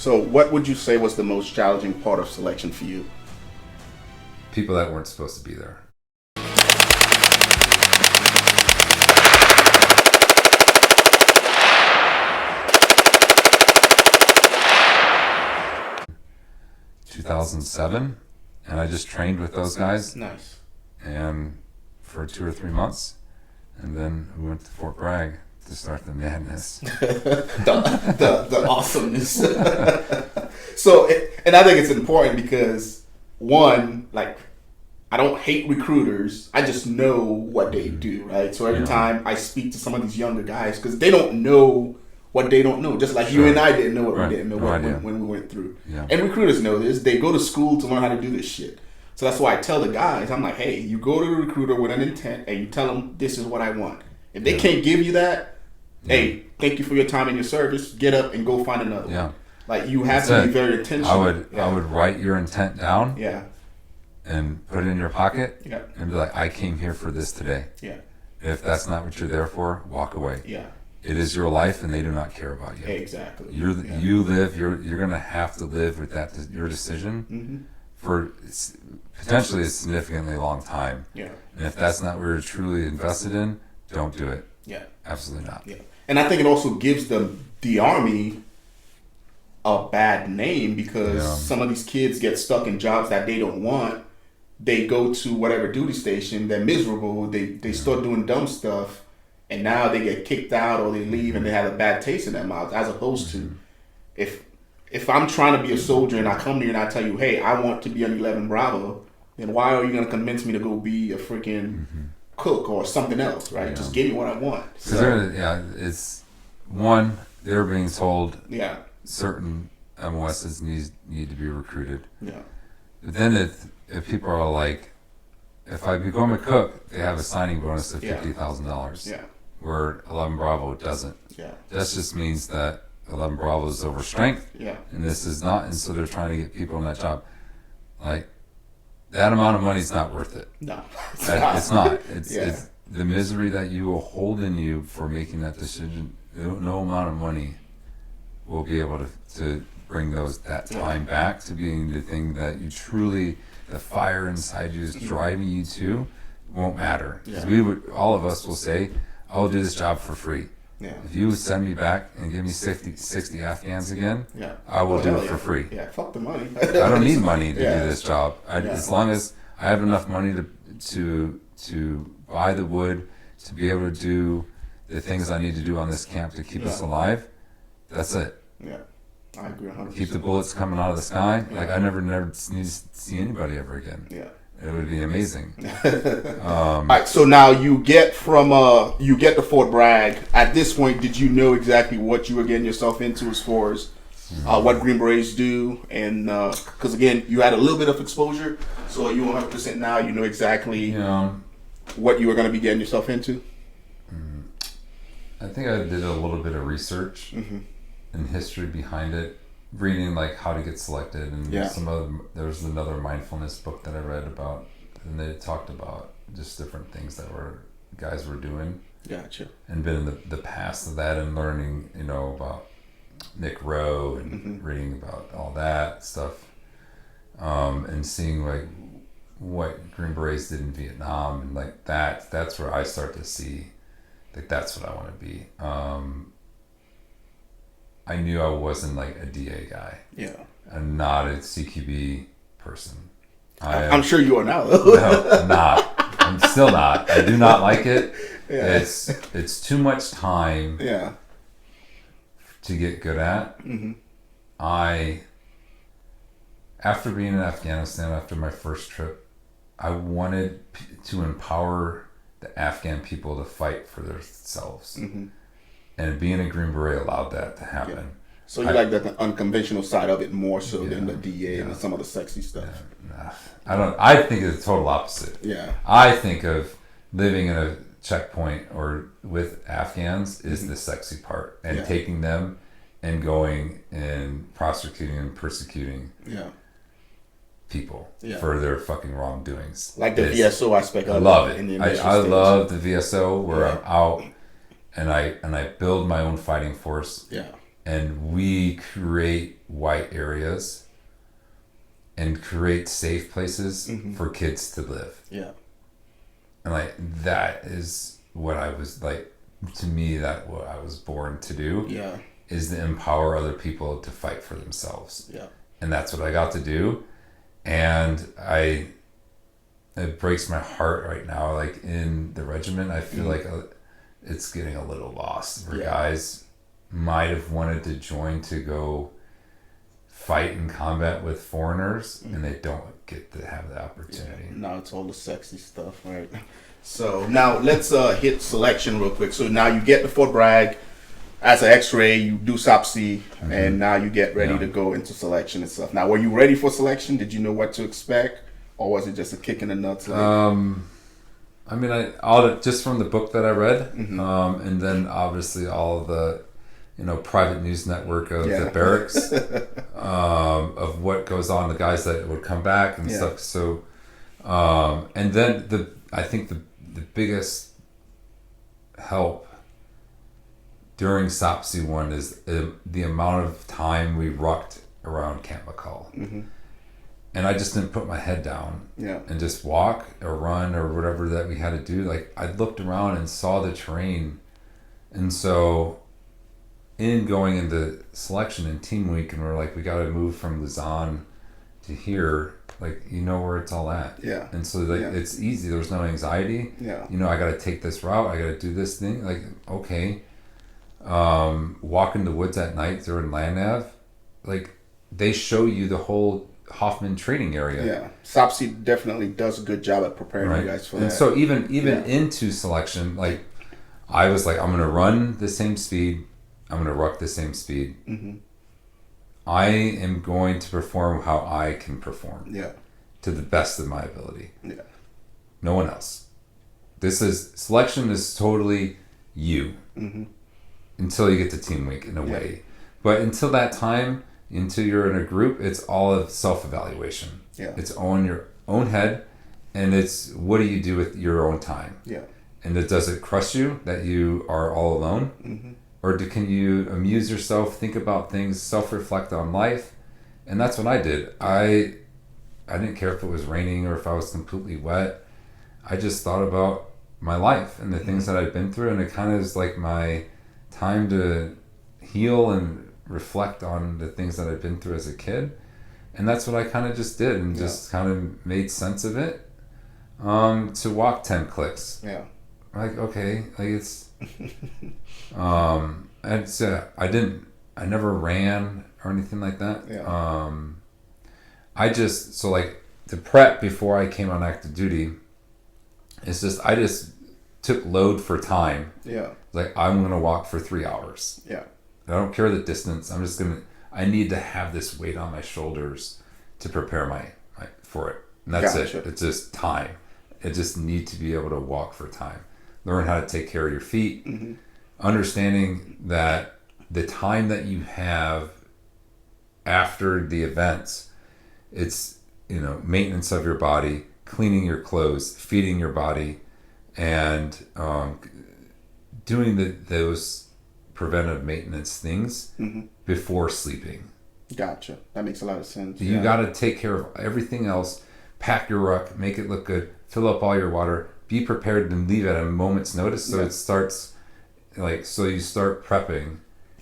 So what would you say was the most challenging part of selection for you? People that weren't supposed to be there. In 2007, and I just trained with those guys. Nice. And for 2 or 3 months, and then we went to Fort Bragg to start the madness. the awesomeness. So, and I think it's important because, one, like, I don't hate recruiters. I just know what they do, right? So every time I speak to some of these younger guys, because they don't know what they don't know, just like you and I didn't know what we didn't know when we went through. Yeah. And recruiters know this. They go to school to learn how to do this shit. So that's why I tell the guys, I'm like, hey, you go to the recruiter with an intent and you tell them this is what I want. If they can't give you that, hey, thank you for your time and your service. Get up and go find another one. Like, you have to be very intentional. I would write your intent down. Yeah. And put it in your pocket. Yeah. And be like, I came here for this today. Yeah. If that's not what you're there for, walk away. Yeah. It is your life, and they do not care about you. Exactly. You live. You're gonna have to live with that your decision for potentially a significantly long time. Yeah. And if that's not what you're truly invested in, don't do it. Yeah. Absolutely not. Yeah. And I think it also gives the Army a bad name because some of these kids get stuck in jobs that they don't want. They go to whatever duty station. They're miserable. They start doing dumb stuff. And now they get kicked out or they leave and they have a bad taste in their mouth, as opposed to if I'm trying to be a soldier and I come to you and I tell you, hey, I want to be an 11 Bravo, then why are you going to convince me to go be a freaking cook or something else, right? Just give me what I want. So, it's one, they're being told certain MOSs need to be recruited. Yeah. But then if people are like, if I become a cook, they have a signing bonus of $50,000. Yeah. Where 11 Bravo doesn't. Yeah. That just means that 11 Bravo is over strength. Yeah. And this is not, and so they're trying to get people in that job. Like, that amount of money is not worth it. No. It's not. It's the misery that you will hold in you for making that decision. No amount of money will be able to bring that time back to being the thing that you truly, the fire inside you is driving you to, won't matter. Because all of us will say, I'll do this job for free. Yeah. If you send me back and give me 60 Afghans again, I will do it for free. Yeah, fuck the money. I don't need money to do this job. As long as I have enough money to buy the wood, to be able to do the things I need to do on this camp to keep us alive, that's it. Yeah, I agree 100%. Keep the bullets coming out of the sky. Like, I never need to see anybody ever again. Yeah. It would be amazing. All right, so now you get to Fort Bragg. At this point, did you know exactly what you were getting yourself into as far as what Green Berets do? And because again, you had a little bit of exposure, so you 100% now you know exactly what you were going to be getting yourself into. I think I did a little bit of research and history behind it. Reading like how to get selected and there was another mindfulness book that I read about, and they talked about just different things that guys were doing. Gotcha. And been in the past of that and learning, about Nick Rowe and reading about all that stuff, and seeing like what Green Berets did in Vietnam and like that's where I start to see like that's what I want to be. I knew I wasn't like a DA guy. Yeah. I'm not a CQB person. I'm sure you are now. No, I'm not. I'm still not. I do not like it. Yeah. It's too much time. Yeah. To get good at. After being in Afghanistan, after my first trip, I wanted to empower the Afghan people to fight for themselves. And being a Green Beret allowed that to happen. Yeah. So you like the unconventional side of it more so than the DA and some of the sexy stuff. I think it's the total opposite. Yeah. I think of living in a checkpoint or with Afghans is the sexy part, and taking them and going and prosecuting and persecuting people for their fucking wrongdoings. Like the VSO aspect of it. I love it. I love the VSO where I'm out and I build my own fighting force. Yeah. and we create white areas and create safe places for kids to live. Yeah. And like that is what I was like, to me, that what I was born to do. Yeah. Is to empower other people to fight for themselves. Yeah. And that's what I got to do. And it breaks my heart right now. Like in the regiment, I feel like it's getting a little lost. Where guys might have wanted to join to go fight in combat with foreigners, and they don't get to have the opportunity. Yeah. Now it's all the sexy stuff, right? So now let's hit selection real quick. So now you get to Fort Bragg as an X-ray, you do SOP-C, and now you get ready to go into selection and stuff. Now, were you ready for selection? Did you know what to expect, or was it just a kick in the nuts? Like? I mean, just from the book that I read, and then obviously all of the, private news network of the barracks, of what goes on, the guys that would come back and stuff. So, and then I think the biggest help during SOP-C 1 is the amount of time we rucked around Camp McCall. And I just didn't put my head down and just walk or run or whatever that we had to do. Like, I looked around and saw the terrain. And so in going into selection in team week, and we're like, we got to move from Luzon to here, like, where it's all at. Yeah. And so it's easy. There's no anxiety. Yeah. I got to take this route. I got to do this thing. Like, okay. Walk in the woods at night during land nav, like they show you the whole Hoffman training area. Yeah, SOP-C definitely does a good job at preparing you guys for that. And so even into selection, like I was like, I'm gonna run the same speed, I'm gonna ruck the same speed. I am going to perform how I can perform. Yeah, to the best of my ability. Yeah, no one else. Selection is totally you. Until you get to team week in a way. But until that time, until you're in a group, it's all of self-evaluation. Yeah. It's on your own head, and it's what do you do with your own time? Yeah. And does it crush you that you are all alone? Or can you amuse yourself, think about things, self-reflect on life? And that's what I did. I didn't care if it was raining or if I was completely wet. I just thought about my life and the things that I'd been through, and it kind of is like my time to heal and reflect on the things that I've been through as a kid. And that's what I kind of just did, and just kind of made sense of it. To walk 10 clicks. Yeah. Like, okay, like it's, and so I never ran or anything like that. Yeah. Like the prep before I came on active duty, I just took load for time. Yeah. Like, I'm going to walk for 3 hours. Yeah. I don't care the distance. I need to have this weight on my shoulders to prepare for it. And that's it. It's just time. I just need to be able to walk for time. Learn how to take care of your feet. Understanding that the time that you have after the events, it's, maintenance of your body, cleaning your clothes, feeding your body, and doing those preventive maintenance things before sleeping. Gotcha. That makes a lot of sense. You got to take care of everything else. Pack your ruck, make it look good, fill up all your water, be prepared and leave at a moment's notice. So it starts so you start prepping,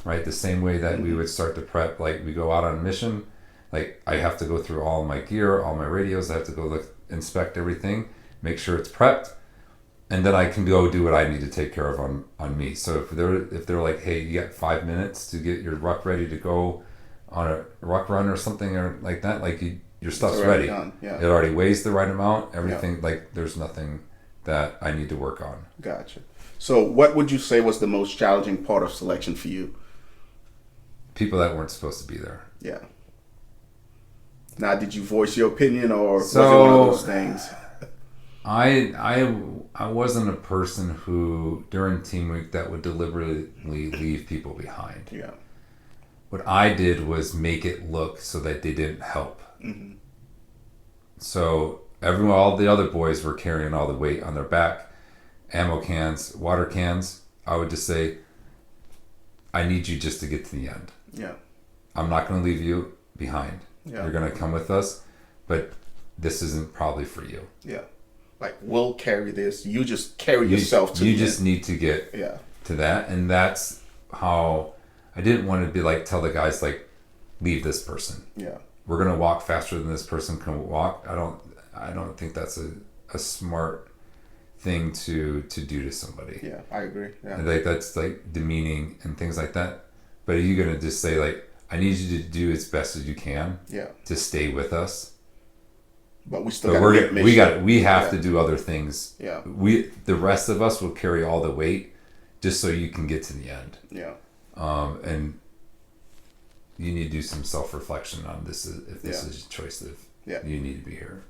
right? The same way that we would start to prep, like we go out on a mission. Like, I have to go through all my gear, all my radios. I have to go inspect everything, make sure it's prepped. And then I can go do what I need to take care of on me. So if they're like, hey, you got 5 minutes to get your ruck ready to go on a ruck run or something or like that, like your stuff's ready. It already weighs the right amount. Everything, like there's nothing that I need to work on. Gotcha. So what would you say was the most challenging part of selection for you? People that weren't supposed to be there. Yeah. Now, did you voice your opinion, or was it one of those things? I wasn't a person who during team week that would deliberately leave people behind. Yeah. What I did was make it look so that they didn't help. So all the other boys were carrying all the weight on their back, ammo cans, water cans. I would just say, I need you just to get to the end. Yeah. I'm not going to leave you behind. Yeah. You're going to come with us, but this isn't probably for you. Yeah. Like, we'll carry this. You just carry yourself to you just need to get to that. And that's how I didn't want to be like, tell the guys, like, leave this person. Yeah. We're going to walk faster than this person can walk. I don't think that's a smart thing to do to somebody. Yeah, I agree. Yeah. Like, that's like demeaning and things like that. But are you going to just say, like, I need you to do as best as you can to stay with us? But we still we have to do other things. Yeah. The rest of us will carry all the weight just so you can get to the end. Yeah. And you need to do some self-reflection on this if this is a choice that you need to be here.